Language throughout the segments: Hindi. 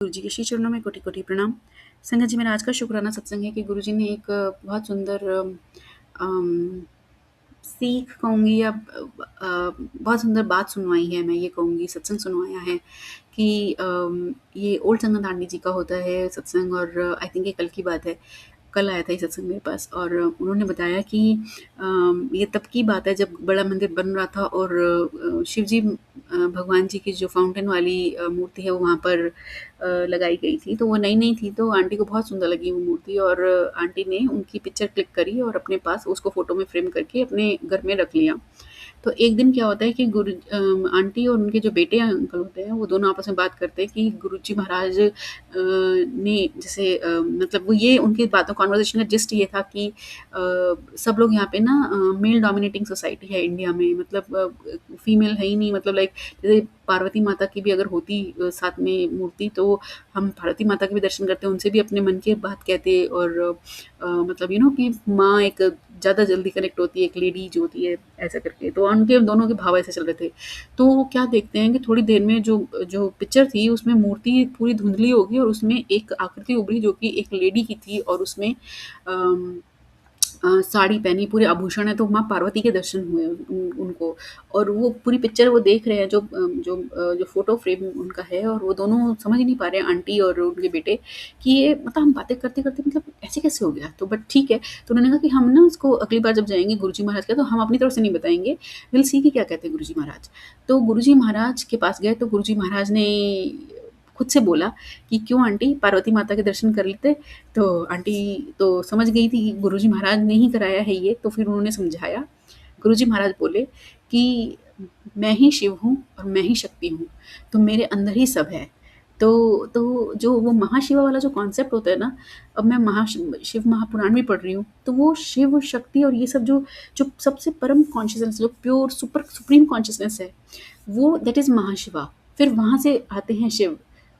गुरु जी के श्री चरणों में कोटि-कोटि प्रणाम। संगत जी, मेरा आज का शुक्राना सत्संग है कि गुरु जी ने एक बहुत सुंदर अम, सीख कहूँगी या बहुत सुंदर बात सुनवाई है, मैं ये कहूँगी सत्संग सुनवाया है कि ये ओल्ड संगत आंटी जी का होता है सत्संग और आई थिंक ये कल की बात है। कल आया था ये सत्संग मेरे पास और उन्होंने बताया कि ये तब की बात है जब बड़ा मंदिर बन रहा था और शिव जी भगवान जी की जो फाउंटेन वाली मूर्ति है वो वहाँ पर लगाई गई थी। तो वो नई-नई थी तो आंटी को बहुत सुंदर लगी वो मूर्ति और आंटी ने उनकी पिक्चर क्लिक करी और अपने पास उसको फ़ोटो में फ्रेम करके अपने घर में रख लिया। तो एक दिन क्या होता है कि आंटी और उनके जो बेटे अंकल होते हैं वो दोनों आपस में बात करते हैं कि गुरुजी महाराज ने जैसे मतलब वो ये उनकी बातों कन्वर्सेशन का जिस्ट ये था कि सब लोग यहाँ पे ना मेल डोमिनेटिंग सोसाइटी है इंडिया में मतलब फीमेल है ही नहीं मतलब लाइक जैसे पार्वती माता की भी अगर होती साथ में मूर्ति तो हम पार्वती माता के भी दर्शन करते उनसे भी अपने मन की बात कहते और मतलब कि माँ एक ज़्यादा जल्दी कनेक्ट होती है एक लेडी जो होती है ऐसा करके तो उनके दोनों के भाव ऐसे चल रहे थे। तो क्या देखते हैं कि थोड़ी देर में जो जो पिक्चर थी उसमें मूर्ति पूरी धुंधली हो गई और उसमें एक आकृति उभरी जो कि एक लेडी की थी और उसमें अम साड़ी पहनी, पूरे आभूषण है तो माँ पार्वती के दर्शन हुए उनको और वो पूरी पिक्चर वो देख रहे हैं जो फ़ोटो फ्रेम उनका है और वो दोनों समझ ही नहीं पा रहे हैं आंटी और उनके बेटे कि ये मतलब हम बातें करते-करते मतलब ऐसे कैसे हो गया? तो बट ठीक है, तो उन्होंने कहा कि हम ना उसको अगली बार जब जाएँगे गुरुजी महाराज के तो हम अपनी तरफ से नहीं बताएँगे, विल सी कि क्या कहते हैं गुरुजी महाराज। तो गुरुजी महाराज के पास गए तो गुरुजी महाराज ने खुद से बोला कि क्यों आंटी पार्वती माता के दर्शन कर लेते? तो आंटी तो समझ गई थी कि गुरुजी महाराज ने ही कराया है ये, तो फिर उन्होंने समझाया। गुरुजी महाराज बोले कि मैं ही शिव हूँ और मैं ही शक्ति हूँ, तो मेरे अंदर ही सब है। तो जो वो महाशिवा वाला जो कॉन्सेप्ट होता है ना, अब मैं शिव महापुराण भी पढ़ रही हूँ, तो वो शिव, शक्ति और ये सब जो जो सबसे परम कॉन्शियसनेस जो प्योर सुप्रीम कॉन्शियसनेस है, वो दैट इज़ महाशिवा। फिर वहाँ से आते हैं शिव,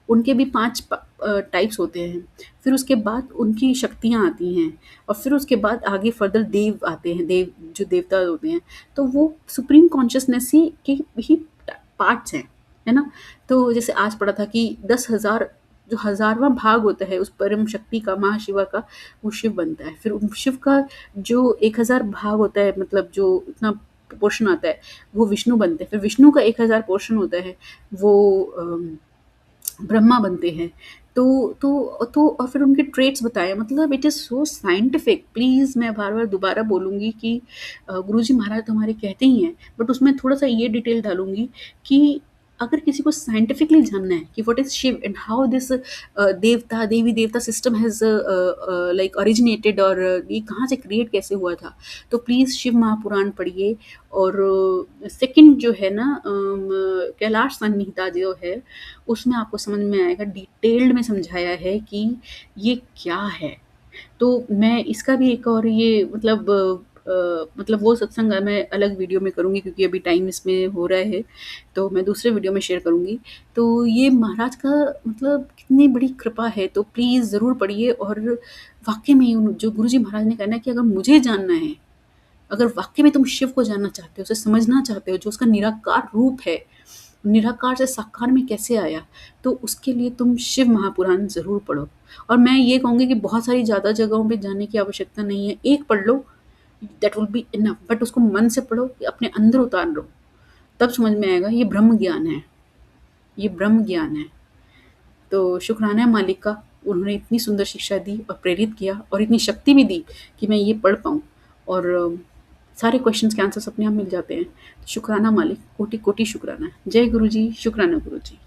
उनके भी 5 टाइप्स होते हैं। फिर उसके बाद उनकी शक्तियाँ आती हैं और फिर उसके बाद आगे फर्दर देव आते हैं, देव जो देवता होते हैं। तो वो सुप्रीम कॉन्शियसनेस ही के ही पार्ट्स हैं, है ना? तो जैसे आज पढ़ा था कि 10,000 जो 1000वाँ भाग होता है उस परम शक्ति का, महाशिवा का, वो शिव बनता है। फिर शिव का जो 1000 भाग होता है मतलब जो इतना पोर्शन आता है, वो विष्णु बनते हैं। फिर विष्णु का 1000 पोर्शन होता है, वो ब्रह्मा बनते हैं। तो और फिर उनके ट्रेट्स बताए मतलब it is so scientific please मैं बार-बार दोबारा बोलूँगी कि गुरुजी महाराज तो हमारे कहते ही हैं, बट उसमें थोड़ा-सा ये डिटेल डालूँगी कि अगर किसी को साइंटिफिकली जानना है कि what is Shiv and how this देवी-देवता सिस्टम हैज़ लाइक ओरिजिनेटेड और ये कहाँ से क्रिएट कैसे हुआ था, तो प्लीज़ शिव महापुराण पढ़िए और सेकंड जो है ना कैलाश संहिता जो है उसमें आपको समझ में आएगा डिटेल्ड में समझाया है कि ये क्या है। तो मैं इसका भी एक और ये मतलब वो सत्संग मैं अलग वीडियो में करूँगी क्योंकि अभी टाइम इसमें हो रहा है, तो मैं दूसरे वीडियो में शेयर करूँगी। तो ये महाराज का मतलब कितनी बड़ी कृपा है, तो प्लीज़ ज़रूर पढ़िए और वाक़ई में उन जो गुरुजी महाराज ने कहा ना कि अगर मुझे जानना है, अगर वाक़ई में तुम शिव को जानना चाहते हो, उसे समझना चाहते हो, जो उसका निराकार रूप है, निराकार से साकार में कैसे आया, तो उसके लिए तुम शिव महापुराण ज़रूर पढ़ो। और मैं ये कहूँगी कि बहुत सारी ज़्यादा जगहों पे जाने की आवश्यकता नहीं है, एक पढ़ लो, that will be enough but उसको मन से पढ़ो, अपने अंदर उतार लो, तब समझ में आएगा ये ब्रह्म ज्ञान है, ये ब्रह्म ज्ञान है। तो शुक्राना है मालिक का, उन्होंने इतनी सुंदर शिक्षा दी और प्रेरित किया और इतनी शक्ति भी दी कि मैं ये पढ़ पाऊँ और सारे क्वेश्चंस के आंसर्स अपने आप मिल जाते हैं। शुक्राना मालिक, कोटि-कोटि शुक्राना। जय गुरु जी, शुक्राना गुरु जी।